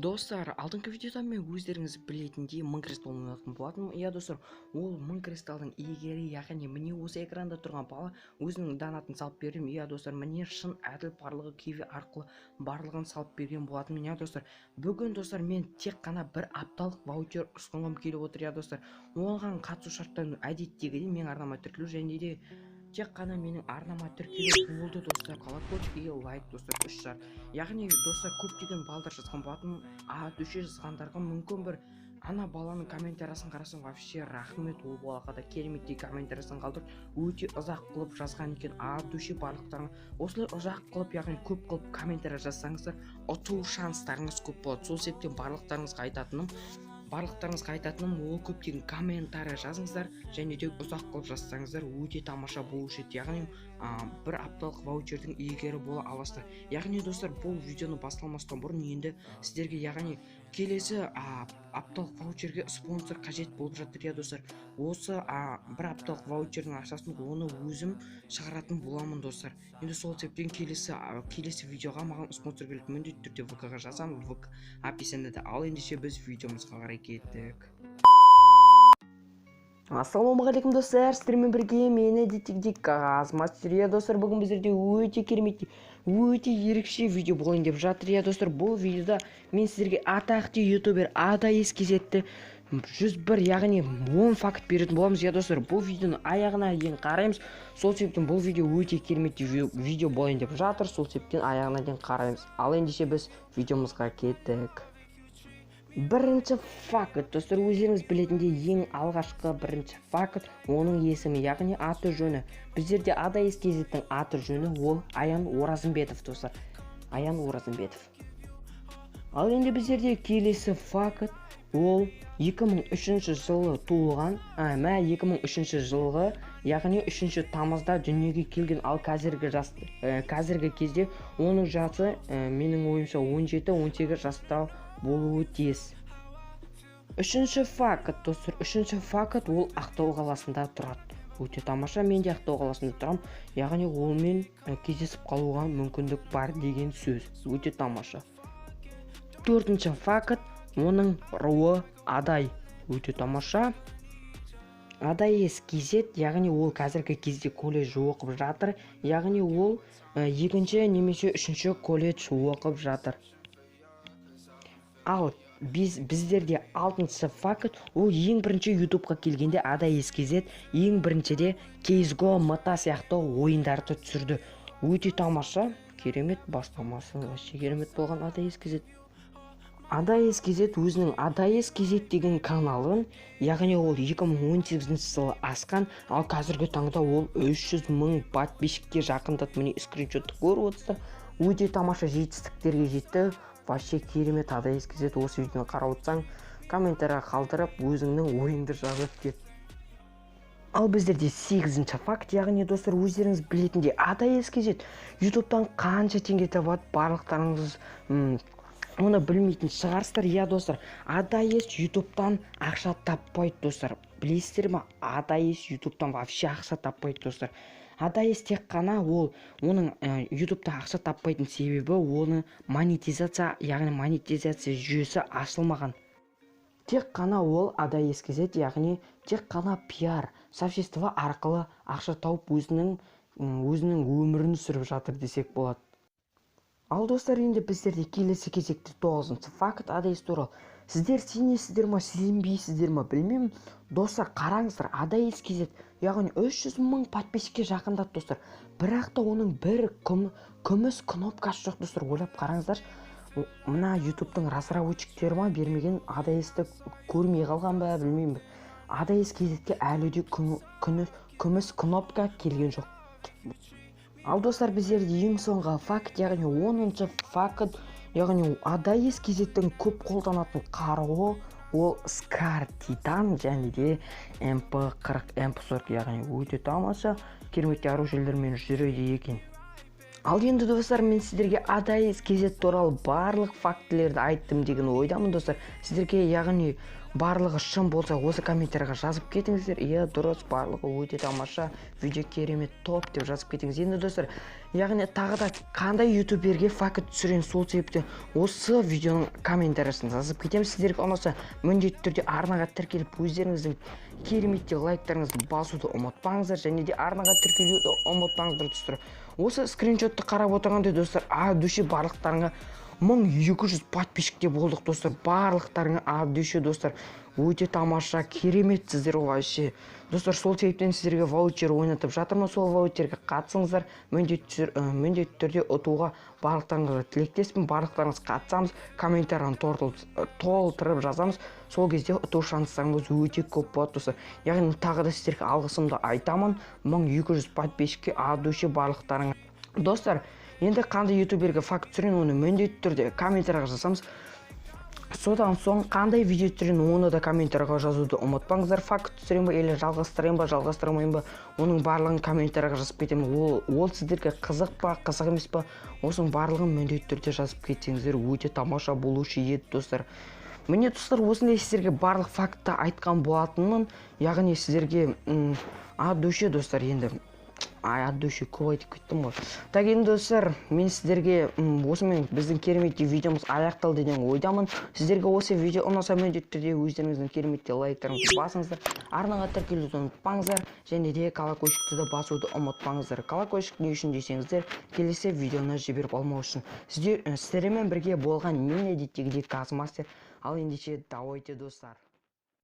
Достар, алдыңғы видеода мен өздеріңіз білетіндей мың кристалл ойнатқан болатынмын. Иә достар, ол мың кристалдың иегері, яғни міне осы экранда тұрған бала өзінің донатын салып бердім. Иә достар, міне шын әділ барлығы киви арқылы барлығын салып берген болатынмын. Иә достар, бүгін достар мен тек қана бір апталық ваучер ұсынғым келіп отыр. Иә достар, оған қатысу шарттарын әдеттегідей менің арнама тіркелу және де тек қана менің арнама тіркелу болды достар. Колокольчик и лайк достар, 3 шарт. Яғни достар, көптеген балдар жазған болатын, дүше жазғандарға мүмкін бір ана баланың комментариясын қарасам, вообще рахмет, ол балаға да кереметтей комментариясын қалдырып, өте ұзақ қылып жазған екен. Дүше барлықтарыңа осылай ұзақ қылып, яғни көп қылып комментария жазсаңыздар, ұтылу шанстарыңыз көп болады. Сол себептен барлықтарыңызға айтатыным ол көптеген комментария жазыңыздар және де ұзақ қылып жазсаңыздар өте тамаша болушы еді. Яғни бір апталық ваучердің иегері бола аласыздар. Яғни достар, бұл видеоны басталмастан бұрын енді сіздерге яғни келесі апталық ваучерге спонсор қажет болып жатыр. Иә достар, осы бір апталық ваучердің ақшасын оны өзім шығаратын боламын достар. Енді сол себептен келесі видеоға маған спонсор керек, міндетті түрде ВК-ға жазамын, ВК описанияда. Ал ендеше біз видеомызға қарай кеттік. Ассалаумағалейкум достар, сіздермен бірге мені Детектив Азмастер. Иә достар, бүгін біздерде өте керемет, өте ерекше видео болайын деп жатыр. Иә достар, бұл видеода мен сіздерге атақты ютубер Адаис кезетті 101, яғни 10 факт беретін боламыз. Иә достар, бұл видеоны аяғына дейін қараймыз. Сол себептен бұл видео өте керемет видео болайын деп жатыр. Сол себептен аяғына дейін қараймыз. Ал ендеше біз видеомызға кеттік. Бірінші факт, достар, өздеріңіз білетіндей ең алғашқы бірінші факт, оның есімі, яғни аты жөні. Біздерде Адаис кезеттің аты жөні ол Аян Оразымбетов, достар. Аян Оразымбетов. Ал енді біздерде келесі факт, ол 2003 жылы туылған, 2003 жылғы, яғни 3 тамызда дүниеге келген. Ал қазіргі кезде оның жасы менің ойымша 17-18 жаста болуы тиіс. Үшінші факт, достар, ол Ақтау қаласында тұрады. Өте тамаша, мен де Ақтау қаласында тұрам, яғни олмен кездесіп қалуға мүмкіндік бар деген сөз. Өте тамаша. Төртінші факт, оның руы Адай. Өте тамаша. Адаис кезет, яғни ол қазіргі кезде колледж оқып жатыр, яғни ол 2-ші немесе 3-ші колледж оқып жатыр. Ал біздерде 6-шы факт, ол ең бірінші ютубқа келгенде Адаис кезет ең біріншіде CSGO, MTA сияқты ойындарды түсірді. Өте тамаша, керемет, бастамасы вообще керемет болған Адаис кезет. Адаис кезет өзінің Адаис кезет деген каналын, яғни ол 2018 жылы асқан, ал қазіргі таңда ол 300 000 подписчикке жақындады. Міне скриншотты көріп отырсыздар. Өте тамаша жетістіктерге жетті. Вообще керемет Адаис кезет. Осы видеоны қарап отырсаң, комментария қалдырып, өзіңнің ойыңды жазып кет. Ал біздерде 8-ші факт, яғни достар, өздеріңіз білетіндей Адаис кезет ютубтан қанша теңге табады, барлықтарыңыз оны білмейтін шығарсыздар. Иә достар, Адаис ютубтан ақша таппайды достар. Білесіздер ма? Адаис ютубтан вообще ақша таппайды достар. Адаис тек қана оның ютубта ақша таппайтын себебі оны монетизация жүйесі ашылмаған. Тек қана ол Адаис кезет, яғни тек қана пиар сообщество арқылы ақша тауып өзінің өмірін сүріп жатыр десек болады. Ал достар, енді біздерде келесі кезекте 9-шы факт Адаис туралы. Сіздер сенесіздер ма, сенбейсіздер ма, білмеймін. Достар, қараңыздар, Адаис кезет, яғни 300 000 подписчикке жақындады достар. Бірақ та оның бір күміс кнопкасы жоқ достар. Ойлап қараңыздар. Мына ютубтың разработчиктері ма бермеген, Адаисті көрмей қалған ба, білмеймін. Адаис кезетке әлі де күміс кнопка келген жоқ. Ал достар, біздерде ең соңғы факт, яғни 10-шы факт, яғни Адаис кезеттің көп қолданатын қаруы ол Скар Титан және де MP40, MP40, яғни өте тамаша керемет оружиелермен жүреді екен. Ал енді достар, мен сіздерге ADAIS KZ туралы барлық фактілерді айттым деген ойдамын достар. Сіздерге яғни барлығы шын болса осы комменттерге жазып кетіңіздер. Иә, дұрыс, барлығы өте тамаша, видео керемет, топ деп жазып кетіңіз. Енді достар, яғни тағы да қандай ютуберге факт түсірейін, сол себептен осы видеоның комментариясын жазып кетемін. Сіздерге ұнаса міндетті түрде арнаға тіркеліп өздеріңіздің кереметтей лайктарыңызды басуды ұмытпаңыздар, және де арнаға тіркелуді ұмытпаңыздар достар. Осы скриншотты қарап отырғанда достар, дүйше барлықтарыңа 1200 подписчикте болдық достар. Барлықтарыңа дүйше достар, өте тамаша, керемет сіздер вообще. Достар, сол себептен сіздерге ваучер ойнатып жатырмын. Сол ваучерге қатысыңыздар. Міндетті түрде ұтуға барлықтарыңызға тілектеспін. Барлықтарыңыз қатысамыз, комментарияны толтырып жазамыз. Сол кезде ұту шанстарыңыз өте көп болады достар. Яғни тағы да сіздерге алғысымды айтамын. 1200 подписчикке дүйше барлықтарыңа. Достар, енді қандай ютуберге факт түсірейін, оны міндетті түрде комментарияға жазамыз. Содан соң қандай видео түсірейін, оны да комментарияға жазуды ұмытпаңыздар. Факт түсірейін ба, или жалғастырмайын ба, оның барлығын комментарияға жазып кетемін. Ол сіздерге қызық па, қызық емес па, осының барлығын міндетті түрде жазып кетсеңіздер өте тамаша болушы еді достар. Міне достар, осындай сіздерге барлық фактты айтқан болатынмын. Яғни сіздерге дүйше достар, енді дүйше көп айтып кеттім ғой. Так, енді достар, мен сіздерге осымен біздің кереметті видеомыз аяқталды деген ойдамын. Сіздерге осы видео ұнаса міндетті түрде өздеріңіздің кереметті лайктарыңызды басыңыздар, арнаға тіркелуді ұмытпаңыздар, және де колокольчикті де басуды ұмытпаңыздар. Колокольчик не үшін десеңіздер, келесі видеоны жіберіп алмау үшін. Сіздермен бірге болған мен әдеттегідей Казмастер. Ал ендеше давайте достар.